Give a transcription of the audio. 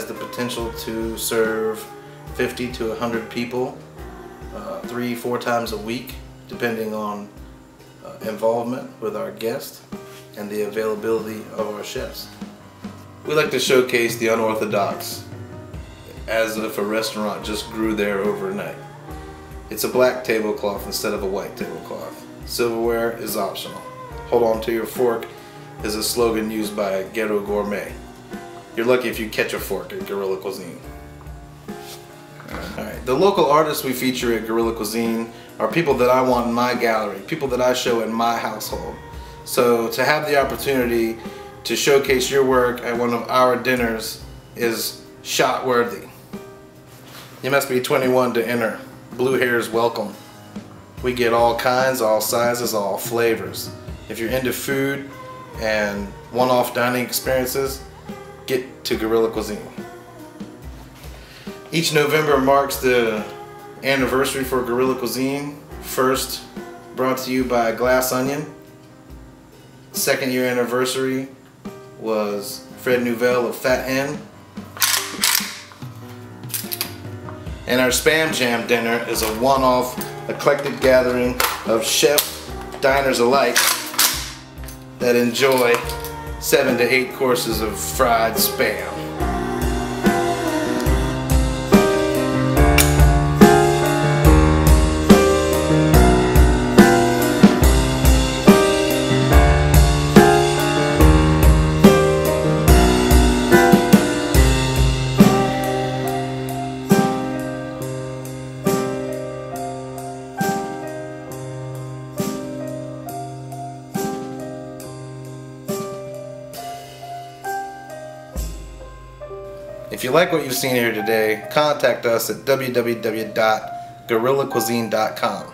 has the potential to serve 50 to 100 people 3-4 times a week, depending on involvement with our guests and the availability of our chefs. We like to showcase the unorthodox, as if a restaurant just grew there overnight. It's a black tablecloth instead of a white tablecloth. Silverware is optional. Hold on to your fork is a slogan used by Ghetto Gourmet. You're lucky if you catch a fork at Guerrilla Cuisine. Alright, the local artists we feature at Guerrilla Cuisine are people that I want in my gallery, people that I show in my household. So to have the opportunity to showcase your work at one of our dinners is shot worthy. You must be 21 to enter. Blue hairs welcome. We get all kinds, all sizes, all flavors. If you're into food and one-off dining experiences, get to Guerrilla Cuisine. Each November marks the anniversary for Guerrilla Cuisine. First brought to you by Glass Onion. Second year anniversary was Fred Nouvelle of Fat Hen. And our Spam Jam dinner is a one-off eclectic gathering of chef diners alike that enjoy 7 to 8 courses of fried Spam. If you like what you've seen here today, contact us at www.guerillacuisine.com.